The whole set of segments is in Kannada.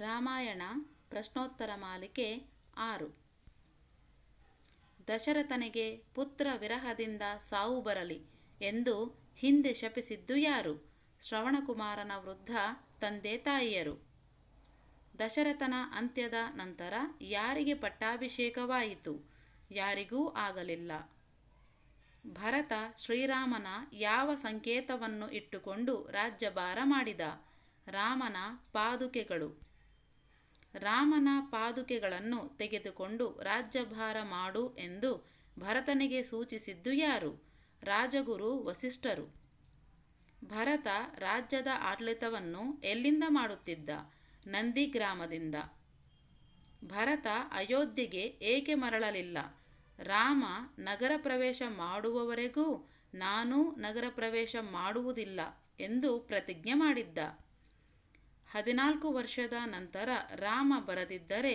ರಾಮಾಯಣ ಪ್ರಶ್ನೋತ್ತರ ಮಾಲಿಕೆ 6. ದಶರಥನಿಗೆ ಪುತ್ರ ವಿರಹದಿಂದ ಸಾವು ಬರಲಿ ಎಂದು ಹಿಂದೆ ಶಪಿಸಿದ್ದು ಯಾರು? ಶ್ರವಣಕುಮಾರನ ವೃದ್ಧ ತಂದೆ ತಾಯಿಯರು. ದಶರಥನ ಅಂತ್ಯದ ನಂತರ ಯಾರಿಗೆ ಪಟ್ಟಾಭಿಷೇಕವಾಯಿತು? ಯಾರಿಗೂ ಆಗಲಿಲ್ಲ. ಭರತ ಶ್ರೀರಾಮನ ಯಾವ ಸಂಕೇತವನ್ನು ಇಟ್ಟುಕೊಂಡು ರಾಜ್ಯಭಾರ ಮಾಡಿದ? ರಾಮನ ಪಾದುಕೆಗಳು. ರಾಮನ ಪಾದುಕೆಗಳನ್ನು ತೆಗೆದುಕೊಂಡು ರಾಜ್ಯಭಾರ ಮಾಡು ಎಂದು ಭರತನಿಗೆ ಸೂಚಿಸಿದ್ದು ಯಾರು? ರಾಜಗುರು ವಸಿಷ್ಠರು. ಭರತ ರಾಜ್ಯದ ಆಡಳಿತವನ್ನು ಎಲ್ಲಿಂದ ಮಾಡುತ್ತಿದ್ದ? ನಂದಿಗ್ರಾಮದಿಂದ. ಭರತ ಅಯೋಧ್ಯೆಗೆ ಏಕೆ ಮರಳಲಿಲ್ಲ? ರಾಮ ನಗರ ಪ್ರವೇಶ ಮಾಡುವವರೆಗೂ ನಾನೂ ನಗರ ಪ್ರವೇಶ ಮಾಡುವುದಿಲ್ಲ ಎಂದು ಪ್ರತಿಜ್ಞೆ ಮಾಡಿದ್ದ. 14 ವರ್ಷದ ನಂತರ ರಾಮ ಬರದಿದ್ದರೆ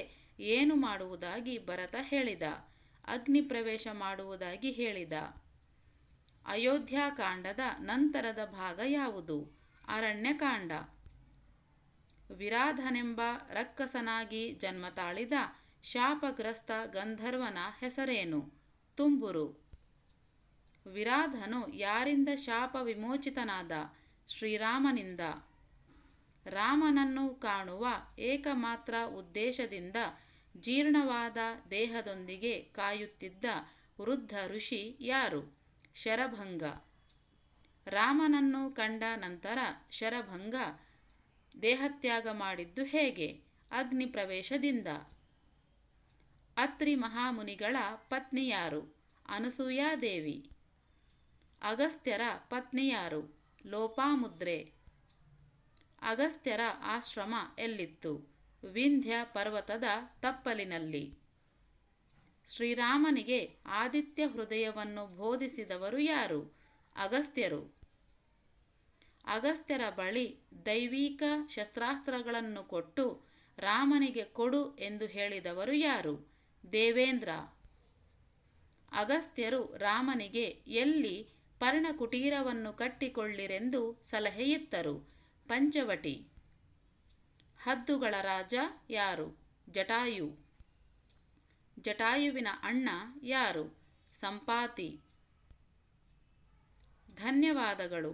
ಏನು ಮಾಡುವುದಾಗಿ ಭರತ ಹೇಳಿದ? ಅಗ್ನಿ ಪ್ರವೇಶ ಮಾಡುವುದಾಗಿ ಹೇಳಿದ. ಅಯೋಧ್ಯಾಕಾಂಡದ ನಂತರದ ಭಾಗ ಯಾವುದು? ಅರಣ್ಯಕಾಂಡ. ವಿರಾಧನೆಂಬ ರಕ್ಕಸನಾಗಿ ಜನ್ಮ ತಾಳಿದ ಶಾಪಗ್ರಸ್ತ ಗಂಧರ್ವನ ಹೆಸರೇನು? ತುಂಬುರು. ವಿರಾಧನು ಯಾರಿಂದ ಶಾಪ ವಿಮೋಚಿತನಾದ? ಶ್ರೀರಾಮನಿಂದ. ರಾಮನನ್ನು ಕಾಣುವ ಏಕಮಾತ್ರ ಉದ್ದೇಶದಿಂದ ಜೀರ್ಣವಾದ ದೇಹದೊಂದಿಗೆ ಕಾಯುತ್ತಿದ್ದ ವೃದ್ಧ ಋಷಿ ಯಾರು? ಶರಭಂಗ. ರಾಮನನ್ನು ಕಂಡ ನಂತರ ಶರಭಂಗ ದೇಹತ್ಯಾಗ ಮಾಡಿದ್ದು ಹೇಗೆ? ಅಗ್ನಿ ಪ್ರವೇಶದಿಂದ. ಅತ್ರಿ ಮಹಾಮುನಿಗಳ ಪತ್ನಿ ಯಾರು? ಅನಸೂಯಾದೇವಿ. ಅಗಸ್ತ್ಯರ ಪತ್ನಿ ಯಾರು? ಲೋಪಾಮುದ್ರೆ. ಅಗಸ್ತ್ಯರ ಆಶ್ರಮ ಎಲ್ಲಿತ್ತು? ವಿಂಧ್ಯ ಪರ್ವತದ ತಪ್ಪಲಿನಲ್ಲಿ. ಶ್ರೀರಾಮನಿಗೆ ಆದಿತ್ಯ ಹೃದಯವನ್ನು ಬೋಧಿಸಿದವರು ಯಾರು? ಅಗಸ್ತ್ಯರು. ಅಗಸ್ತ್ಯರ ಬಳಿ ದೈವಿಕ ಶಸ್ತ್ರಾಸ್ತ್ರಗಳನ್ನು ಕೊಟ್ಟು ರಾಮನಿಗೆ ಕೊಡು ಎಂದು ಹೇಳಿದವರು ಯಾರು? ದೇವೇಂದ್ರ. ಅಗಸ್ತ್ಯರು ರಾಮನಿಗೆ ಎಲ್ಲಿ ಪರ್ಣಕುಟೀರವನ್ನು ಕಟ್ಟಿಕೊಳ್ಳಿರೆಂದು ಸಲಹೆಯಿತ್ತರು? ಪಂಚವಟಿ. ಹದ್ದುಗಳ ರಾಜ ಯಾರು? ಜಟಾಯು. ಜಟಾಯುವಿನ ಅಣ್ಣ ಯಾರು? ಸಂಪಾತಿ. ಧನ್ಯವಾದಗಳು.